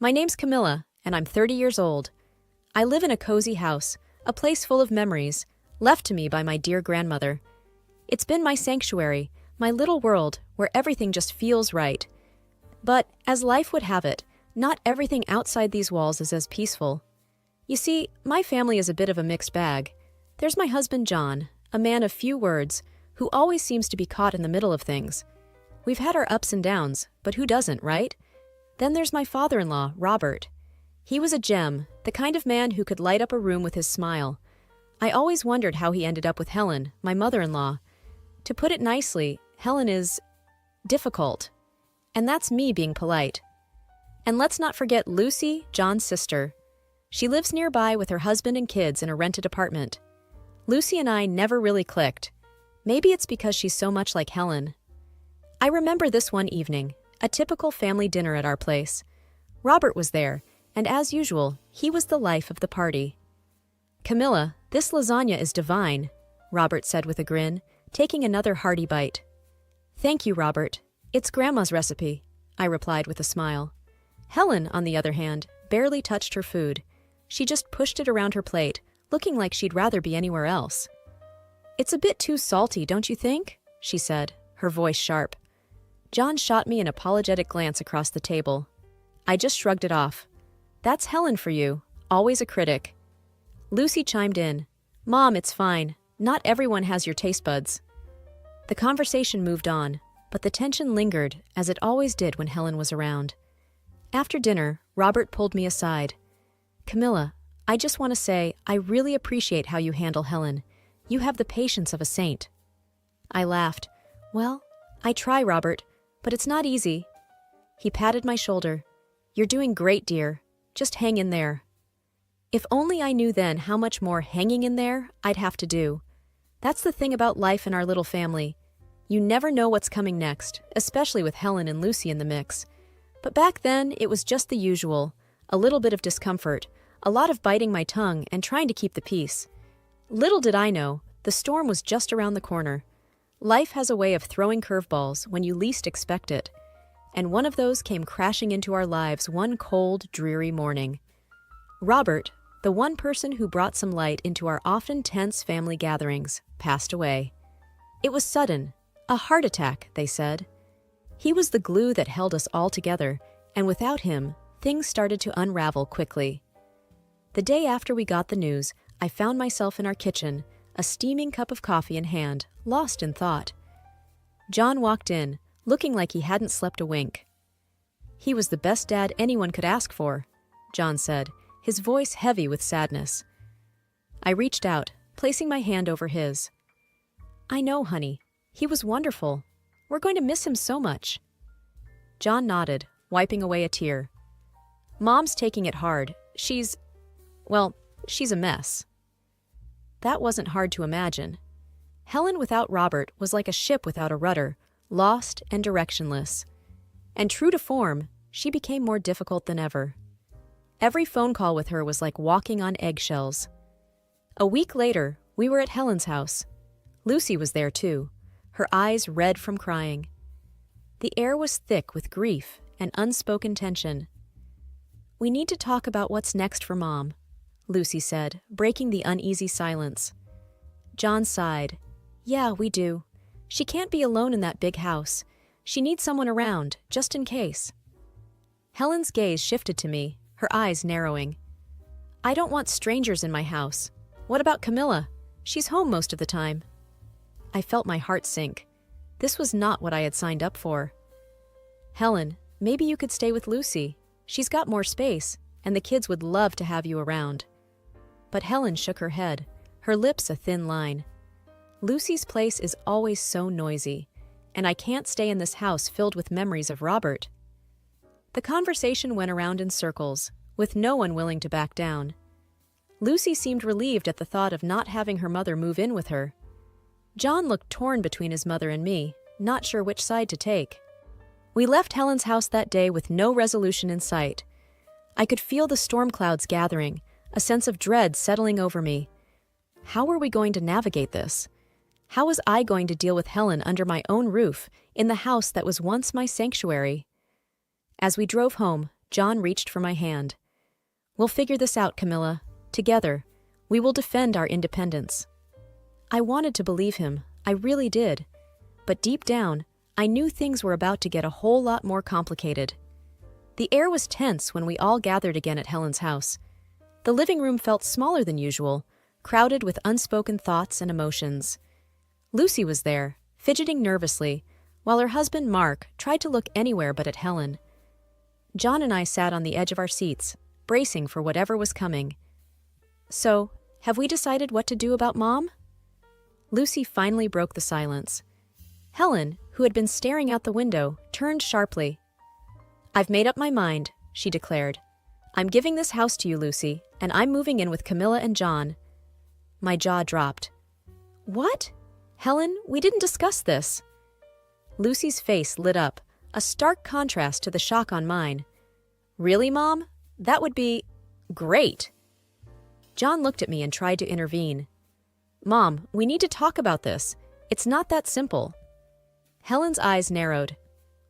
My name's Camilla, and I'm 30 years old. I live in a cozy house, a place full of memories, left to me by my dear grandmother. It's been my sanctuary, my little world where everything just feels right. But, as life would have it, not everything outside these walls is as peaceful. You see, my family is a bit of a mixed bag. There's my husband John, a man of few words, who always seems to be caught in the middle of things. We've had our ups and downs, but who doesn't, right? Then there's my father-in-law, Robert. He was a gem, the kind of man who could light up a room with his smile. I always wondered how he ended up with Helen, my mother-in-law. To put it nicely, Helen is difficult. And that's me being polite. And let's not forget Lucy, John's sister. She lives nearby with her husband and kids in a rented apartment. Lucy and I never really clicked. Maybe it's because she's so much like Helen. I remember this one evening, a typical family dinner at our place. Robert was there, and as usual, he was the life of the party. "Camilla, this lasagna is divine," Robert said with a grin, taking another hearty bite. "Thank you, Robert. It's Grandma's recipe," I replied with a smile. Helen, on the other hand, barely touched her food. She just pushed it around her plate, looking like she'd rather be anywhere else. "It's a bit too salty, don't you think?" she said, her voice sharp. John shot me an apologetic glance across the table. I just shrugged it off. "That's Helen for you, always a critic." Lucy chimed in. "Mom, it's fine. Not everyone has your taste buds." The conversation moved on, but the tension lingered, as it always did when Helen was around. After dinner, Robert pulled me aside. "Camilla, I just want to say I really appreciate how you handle Helen. You have the patience of a saint." I laughed. "Well, I try, Robert, but it's not easy." He patted my shoulder. "You're doing great, dear. Just hang in there." If only I knew then how much more hanging in there I'd have to do. That's the thing about life in our little family. You never know what's coming next, especially with Helen and Lucy in the mix. But back then, it was just the usual. A little bit of discomfort, a lot of biting my tongue and trying to keep the peace. Little did I know, the storm was just around the corner. Life has a way of throwing curveballs when you least expect it. And one of those came crashing into our lives one cold, dreary morning. Robert, the one person who brought some light into our often tense family gatherings, passed away. It was sudden, a heart attack, they said. He was the glue that held us all together, and without him, things started to unravel quickly. The day after we got the news, I found myself in our kitchen, a steaming cup of coffee in hand, lost in thought. John walked in, looking like he hadn't slept a wink. "He was the best dad anyone could ask for," John said, his voice heavy with sadness. I reached out, placing my hand over his. "I know, honey. He was wonderful. We're going to miss him so much." John nodded, wiping away a tear. "Mom's taking it hard. She's a mess." That wasn't hard to imagine. Helen without Robert was like a ship without a rudder, lost and directionless. And true to form, she became more difficult than ever. Every phone call with her was like walking on eggshells. A week later, we were at Helen's house. Lucy was there too, her eyes red from crying. The air was thick with grief and unspoken tension. "We need to talk about what's next for Mom," Lucy said, breaking the uneasy silence. John sighed. "Yeah, we do. She can't be alone in that big house. She needs someone around, just in case." Helen's gaze shifted to me, her eyes narrowing. "I don't want strangers in my house. What about Camilla? She's home most of the time." I felt my heart sink. This was not what I had signed up for. "Helen, maybe you could stay with Lucy. She's got more space, and the kids would love to have you around." But Helen shook her head, her lips a thin line. "Lucy's place is always so noisy, and I can't stay in this house filled with memories of Robert." The conversation went around in circles, with no one willing to back down. Lucy seemed relieved at the thought of not having her mother move in with her. John looked torn between his mother and me, not sure which side to take. We left Helen's house that day with no resolution in sight. I could feel the storm clouds gathering, a sense of dread settling over me. How were we going to navigate this? How was I going to deal with Helen under my own roof, in the house that was once my sanctuary? As we drove home, John reached for my hand. "We'll figure this out, Camilla. Together, we will defend our independence." I wanted to believe him, I really did. But deep down, I knew things were about to get a whole lot more complicated. The air was tense when we all gathered again at Helen's house. The living room felt smaller than usual, crowded with unspoken thoughts and emotions. Lucy was there, fidgeting nervously, while her husband Mark tried to look anywhere but at Helen. John and I sat on the edge of our seats, bracing for whatever was coming. "So, have we decided what to do about Mom?" Lucy finally broke the silence. Helen, who had been staring out the window, turned sharply. "I've made up my mind," she declared. "I'm giving this house to you, Lucy, and I'm moving in with Camilla and John." My jaw dropped. "What? Helen, we didn't discuss this." Lucy's face lit up, a stark contrast to the shock on mine. "Really, Mom? That would be great." John looked at me and tried to intervene. "Mom, we need to talk about this. It's not that simple." Helen's eyes narrowed.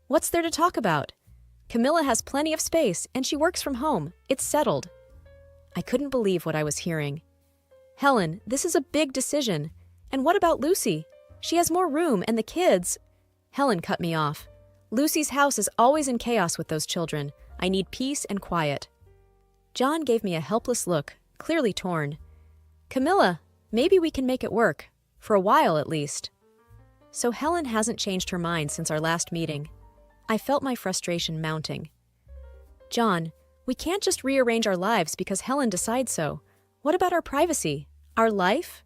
"What's there to talk about? Camilla has plenty of space, and she works from home. It's settled." I couldn't believe what I was hearing. "Helen, this is a big decision. And what about Lucy? She has more room, and the kids—" Helen cut me off. "Lucy's house is always in chaos with those children. I need peace and quiet." John gave me a helpless look, clearly torn. "Camilla, maybe we can make it work. For a while, at least." So Helen hasn't changed her mind since our last meeting. I felt my frustration mounting. "John, we can't just rearrange our lives because Helen decides so. What about our privacy? Our life?"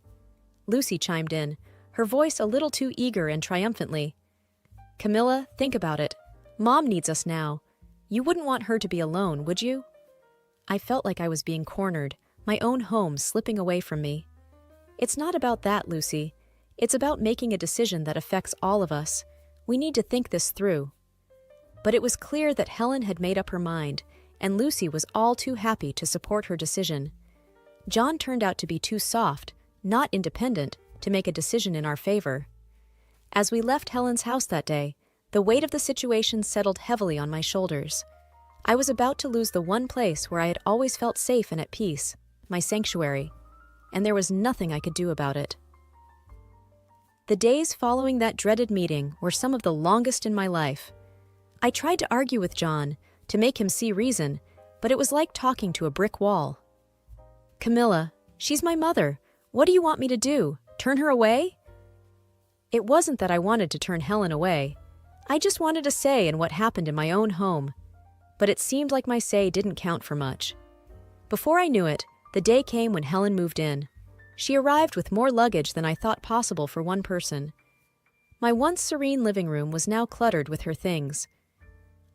Lucy chimed in, her voice a little too eager and triumphantly. "Camilla, think about it. Mom needs us now. You wouldn't want her to be alone, would you?" I felt like I was being cornered, my own home slipping away from me. "It's not about that, Lucy. It's about making a decision that affects all of us. We need to think this through." But it was clear that Helen had made up her mind, and Lucy was all too happy to support her decision. John turned out to be too soft, not independent, to make a decision in our favor. As we left Helen's house that day, the weight of the situation settled heavily on my shoulders. I was about to lose the one place where I had always felt safe and at peace, my sanctuary, and there was nothing I could do about it. The days following that dreaded meeting were some of the longest in my life. I tried to argue with John, to make him see reason, but it was like talking to a brick wall. "Camilla, she's my mother. What do you want me to do? Turn her away?" It wasn't that I wanted to turn Helen away. I just wanted a say in what happened in my own home. But it seemed like my say didn't count for much. Before I knew it, the day came when Helen moved in. She arrived with more luggage than I thought possible for one person. My once serene living room was now cluttered with her things.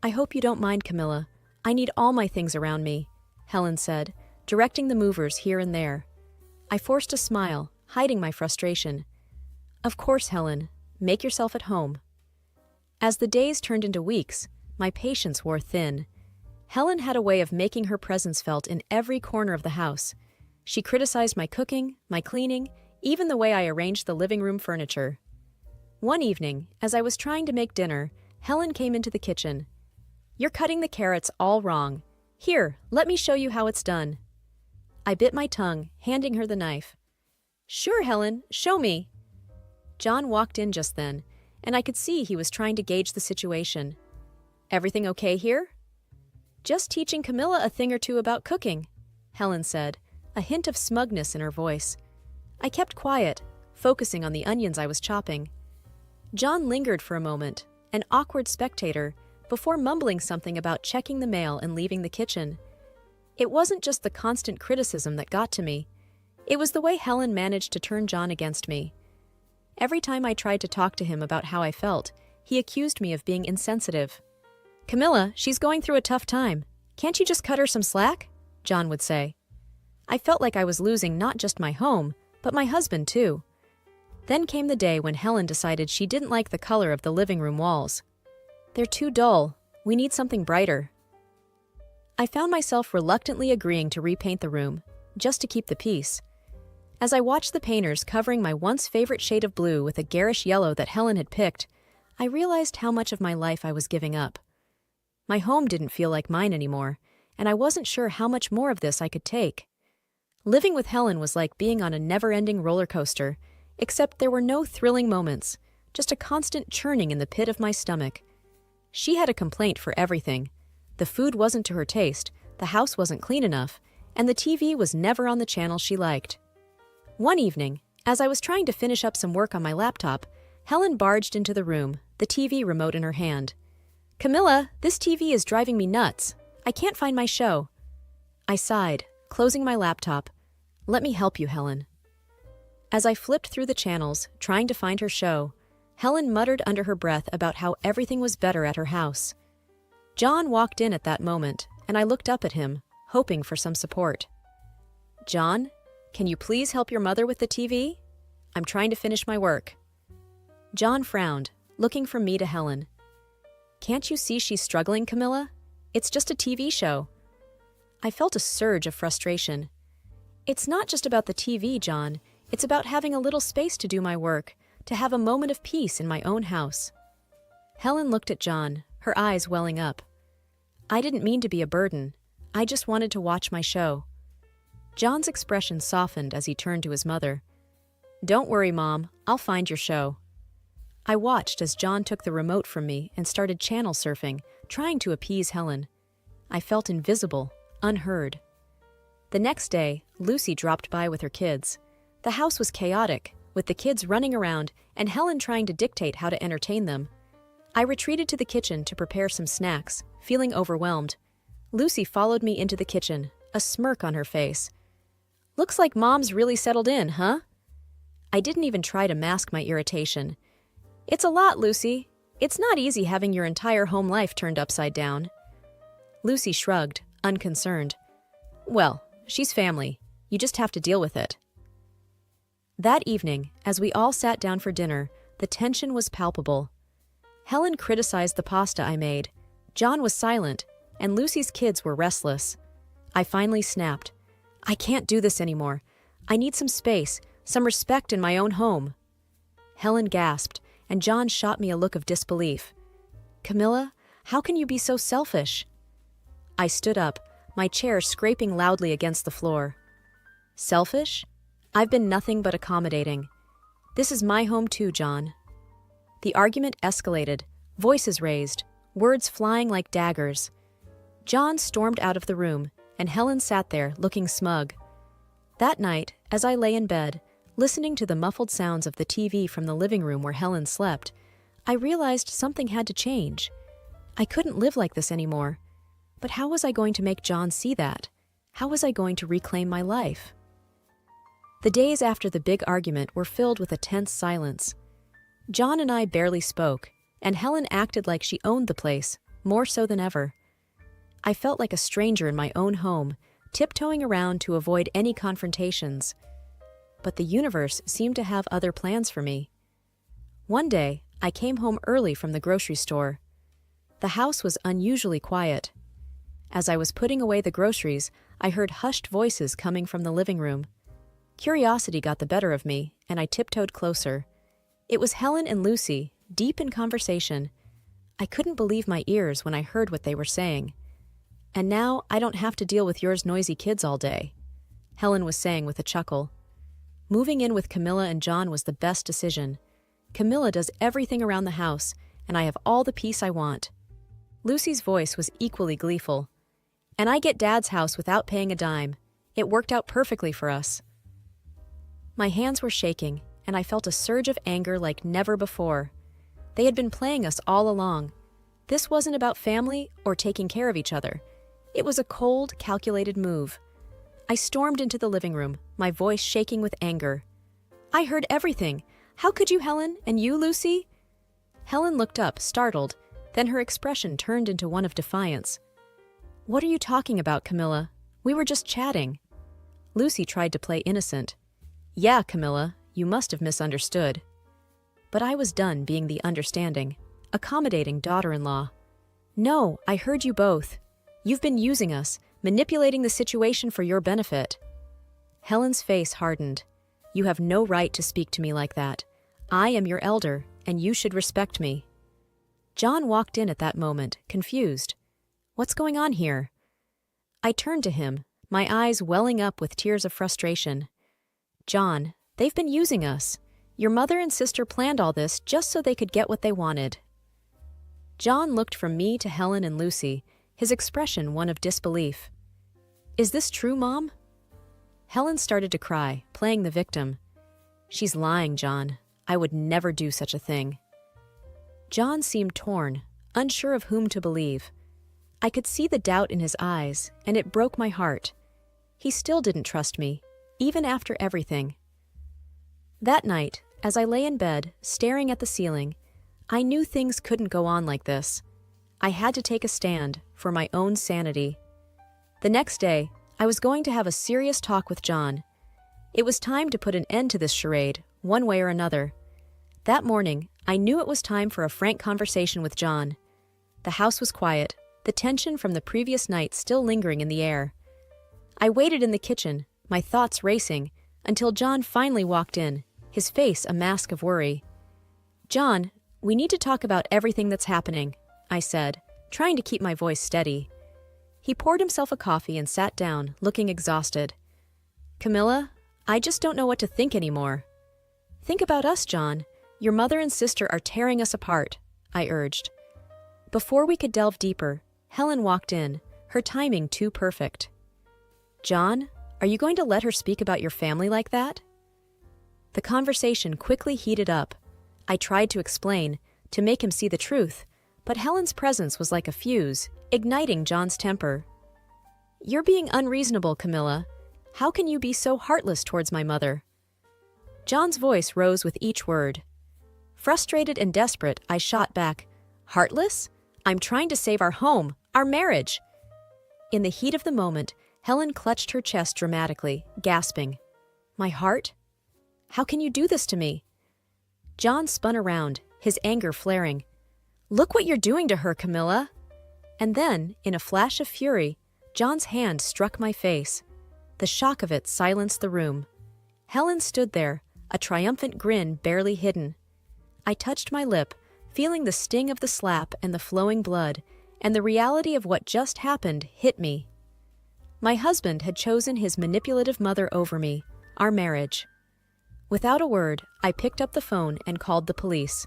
"I hope you don't mind, Camilla. I need all my things around me," Helen said, directing the movers here and there. I forced a smile, hiding my frustration. "Of course, Helen. Make yourself at home." As the days turned into weeks, my patience wore thin. Helen had a way of making her presence felt in every corner of the house. She criticized my cooking, my cleaning, even the way I arranged the living room furniture. One evening, as I was trying to make dinner, Helen came into the kitchen. "You're cutting the carrots all wrong. Here, let me show you how it's done." I bit my tongue, handing her the knife. "Sure, Helen, show me." John walked in just then, and I could see he was trying to gauge the situation. "Everything okay here?" "Just teaching Camilla a thing or two about cooking," Helen said, a hint of smugness in her voice. I kept quiet, focusing on the onions I was chopping. John lingered for a moment, an awkward spectator, before mumbling something about checking the mail and leaving the kitchen. It wasn't just the constant criticism that got to me. It was the way Helen managed to turn John against me. Every time I tried to talk to him about how I felt, he accused me of being insensitive. "Camilla, she's going through a tough time. Can't you just cut her some slack?" John would say. I felt like I was losing not just my home, but my husband too. Then came the day when Helen decided she didn't like the color of the living room walls. "They're too dull. We need something brighter." I found myself reluctantly agreeing to repaint the room, just to keep the peace. As I watched the painters covering my once favorite shade of blue with a garish yellow that Helen had picked, I realized how much of my life I was giving up. My home didn't feel like mine anymore, and I wasn't sure how much more of this I could take. Living with Helen was like being on a never-ending roller coaster, except there were no thrilling moments, just a constant churning in the pit of my stomach. She had a complaint for everything. The food wasn't to her taste, the house wasn't clean enough, and the TV was never on the channel she liked. One evening, as I was trying to finish up some work on my laptop, Helen barged into the room, the TV remote in her hand. "Camilla, this TV is driving me nuts. I can't find my show." I sighed, closing my laptop. "Let me help you, Helen." As I flipped through the channels, trying to find her show, Helen muttered under her breath about how everything was better at her house. John walked in at that moment, and I looked up at him, hoping for some support. "John, can you please help your mother with the TV? I'm trying to finish my work." John frowned, looking from me to Helen. "Can't you see she's struggling, Camilla? It's just a TV show." I felt a surge of frustration. "It's not just about the TV, John. It's about having a little space to do my work, to have a moment of peace in my own house." Helen looked at John, her eyes welling up. "I didn't mean to be a burden. I just wanted to watch my show." John's expression softened as he turned to his mother. "Don't worry, Mom. I'll find your show." I watched as John took the remote from me and started channel surfing, trying to appease Helen. I felt invisible, unheard. The next day, Lucy dropped by with her kids. The house was chaotic, with the kids running around and Helen trying to dictate how to entertain them. I retreated to the kitchen to prepare some snacks, feeling overwhelmed. Lucy followed me into the kitchen, a smirk on her face. "Looks like Mom's really settled in, huh?" I didn't even try to mask my irritation. "It's a lot, Lucy. It's not easy having your entire home life turned upside down." Lucy shrugged, unconcerned. "Well, she's family. You just have to deal with it." That evening, as we all sat down for dinner, the tension was palpable. Helen criticized the pasta I made. John was silent, and Lucy's kids were restless. I finally snapped. "I can't do this anymore. I need some space, some respect in my own home." Helen gasped, and John shot me a look of disbelief. "Camilla, how can you be so selfish?" I stood up, my chair scraping loudly against the floor. "Selfish? I've been nothing but accommodating. This is my home too, John." The argument escalated, voices raised, words flying like daggers. John stormed out of the room, and Helen sat there, looking smug. That night, as I lay in bed, listening to the muffled sounds of the TV from the living room where Helen slept, I realized something had to change. I couldn't live like this anymore. But how was I going to make John see that? How was I going to reclaim my life? The days after the big argument were filled with a tense silence. John and I barely spoke, and Helen acted like she owned the place, more so than ever. I felt like a stranger in my own home, tiptoeing around to avoid any confrontations. But the universe seemed to have other plans for me. One day, I came home early from the grocery store. The house was unusually quiet. As I was putting away the groceries, I heard hushed voices coming from the living room. Curiosity got the better of me, and I tiptoed closer. It was Helen and Lucy, deep in conversation. I couldn't believe my ears when I heard what they were saying. "And now I don't have to deal with yours noisy kids all day," Helen was saying with a chuckle. Moving in with Camilla and John was the best decision. Camilla does everything around the house, and I have all the peace I want. Lucy's voice was equally gleeful. "And I get Dad's house without paying a dime. It worked out perfectly for us." My hands were shaking, and I felt a surge of anger like never before. They had been playing us all along. This wasn't about family or taking care of each other. It was a cold, calculated move. I stormed into the living room, my voice shaking with anger. "I heard everything. How could you, Helen? And you, Lucy?" Helen looked up, startled. Then her expression turned into one of defiance. "What are you talking about, Camilla? We were just chatting." Lucy tried to play innocent. "Yeah, Camilla, you must have misunderstood." But I was done being the understanding, accommodating daughter-in-law. "No, I heard you both. You've been using us, manipulating the situation for your benefit." Helen's face hardened. "You have no right to speak to me like that. I am your elder, and you should respect me." John walked in at that moment, confused. What's going on here? I turned to him, my eyes welling up with tears of frustration. John, they've been using us. Your mother and sister planned all this just so they could get what they wanted. John looked from me to Helen and Lucy, his expression one of disbelief. Is this true, Mom? Helen started to cry, playing the victim. She's lying, John. I would never do such a thing. John seemed torn, unsure of whom to believe. I could see the doubt in his eyes, and it broke my heart. He still didn't trust me, even after everything. That night, as I lay in bed, staring at the ceiling, I knew things couldn't go on like this. I had to take a stand for my own sanity. The next day, I was going to have a serious talk with John. It was time to put an end to this charade, one way or another. That morning, I knew it was time for a frank conversation with John. The house was quiet, the tension from the previous night still lingering in the air. I waited in the kitchen, my thoughts racing, until John finally walked in, his face a mask of worry. John, we need to talk about everything that's happening, I said, trying to keep my voice steady. He poured himself a coffee and sat down, looking exhausted. Camilla, I just don't know what to think anymore. Think about us, John. Your mother and sister are tearing us apart, I urged. Before we could delve deeper, Helen walked in, her timing too perfect. John, are you going to let her speak about your family like that? The conversation quickly heated up. I tried to explain, to make him see the truth, but Helen's presence was like a fuse, igniting John's temper. You're being unreasonable, Camilla. How can you be so heartless towards my mother? John's voice rose with each word. Frustrated and desperate, I shot back. Heartless? I'm trying to save our home, our marriage. In the heat of the moment, Helen clutched her chest dramatically, gasping. My heart? How can you do this to me? John spun around, his anger flaring. Look what you're doing to her, Camilla. And then, in a flash of fury, John's hand struck my face. The shock of it silenced the room. Helen stood there, a triumphant grin barely hidden. I touched my lip, feeling the sting of the slap and the flowing blood, and the reality of what just happened hit me. My husband had chosen his manipulative mother over me, our marriage. Without a word, I picked up the phone and called the police.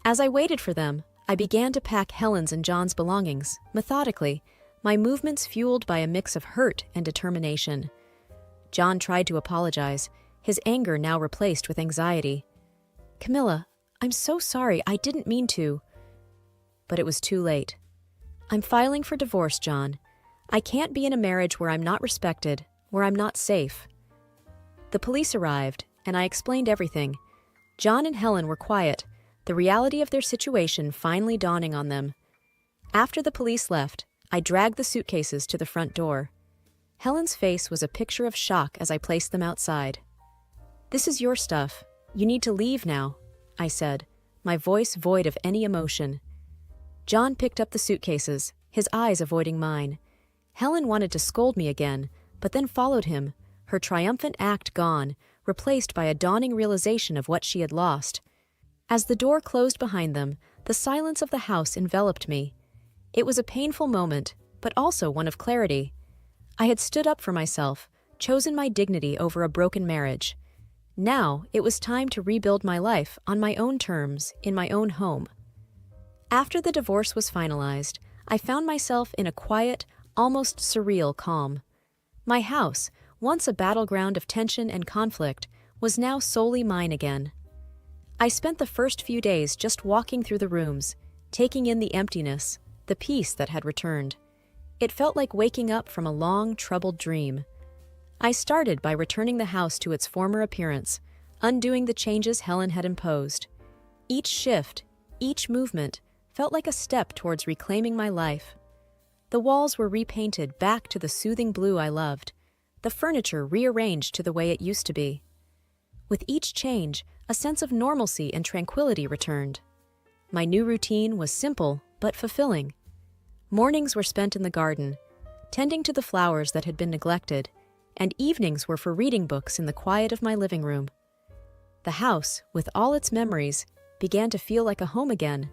As I waited for them, I began to pack Helen's and John's belongings, methodically, my movements fueled by a mix of hurt and determination. John tried to apologize, his anger now replaced with anxiety. Camilla, I'm so sorry, I didn't mean to. But it was too late. I'm filing for divorce, John. I can't be in a marriage where I'm not respected, where I'm not safe. The police arrived, and I explained everything. John and Helen were quiet, the reality of their situation finally dawning on them. After the police left, I dragged the suitcases to the front door. Helen's face was a picture of shock as I placed them outside. This is your stuff. You need to leave now, I said, my voice void of any emotion. John picked up the suitcases, his eyes avoiding mine. Helen wanted to scold me again, but then followed him, her triumphant act gone, replaced by a dawning realization of what she had lost. As the door closed behind them, the silence of the house enveloped me. It was a painful moment, but also one of clarity. I had stood up for myself, chosen my dignity over a broken marriage. Now it was time to rebuild my life on my own terms, in my own home. After the divorce was finalized, I found myself in a quiet, almost surreal calm. My house, once a battleground of tension and conflict, was now solely mine again. I spent the first few days just walking through the rooms, taking in the emptiness, the peace that had returned. It felt like waking up from a long, troubled dream. I started by returning the house to its former appearance, undoing the changes Helen had imposed. Each shift, each movement, felt like a step towards reclaiming my life. The walls were repainted back to the soothing blue I loved, the furniture rearranged to the way it used to be. With each change, a sense of normalcy and tranquility returned. My new routine was simple but fulfilling. Mornings were spent in the garden, tending to the flowers that had been neglected, and evenings were for reading books in the quiet of my living room. The house, with all its memories, began to feel like a home again.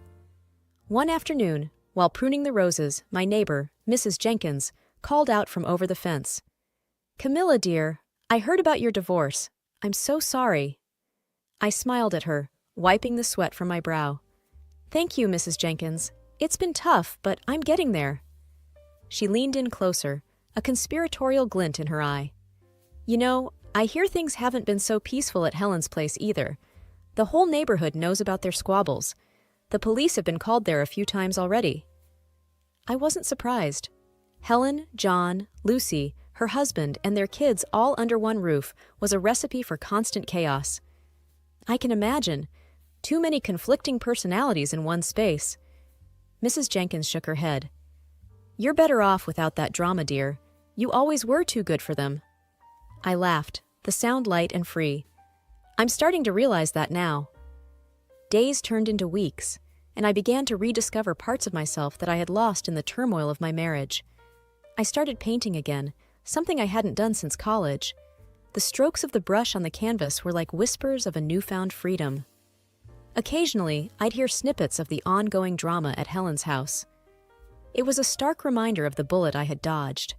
One afternoon, While pruning the roses, my neighbor, Mrs. Jenkins, called out from over the fence. "Camilla, dear, I heard about your divorce. I'm so sorry." I smiled at her, wiping the sweat from my brow. "Thank you, Mrs. Jenkins. It's been tough, but I'm getting there." She leaned in closer, a conspiratorial glint in her eye. "You know, I hear things haven't been so peaceful at Helen's place either. The whole neighborhood knows about their squabbles. The police have been called there a few times already." I wasn't surprised. Helen, John, Lucy, her husband, and their kids all under one roof was a recipe for constant chaos. I can imagine. Too many conflicting personalities in one space. Mrs. Jenkins shook her head. "You're better off without that drama, dear. You always were too good for them." I laughed, the sound light and free. "I'm starting to realize that now." Days turned into weeks, and I began to rediscover parts of myself that I had lost in the turmoil of my marriage. I started painting again, something I hadn't done since college. The strokes of the brush on the canvas were like whispers of a newfound freedom. Occasionally, I'd hear snippets of the ongoing drama at Helen's house. It was a stark reminder of the bullet I had dodged.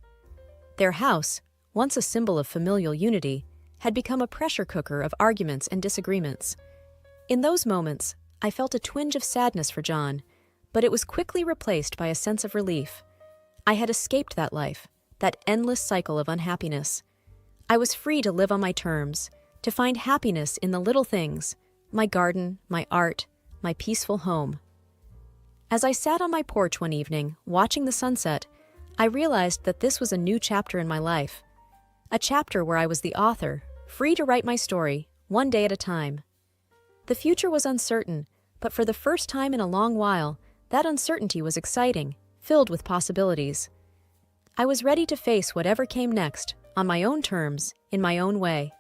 Their house, once a symbol of familial unity, had become a pressure cooker of arguments and disagreements. In those moments, I felt a twinge of sadness for John, but it was quickly replaced by a sense of relief. I had escaped that life, that endless cycle of unhappiness. I was free to live on my terms, to find happiness in the little things, my garden, my art, my peaceful home. As I sat on my porch one evening, watching the sunset, I realized that this was a new chapter in my life. A chapter where I was the author, free to write my story, one day at a time. The future was uncertain, but for the first time in a long while, that uncertainty was exciting, filled with possibilities. I was ready to face whatever came next, on my own terms, in my own way.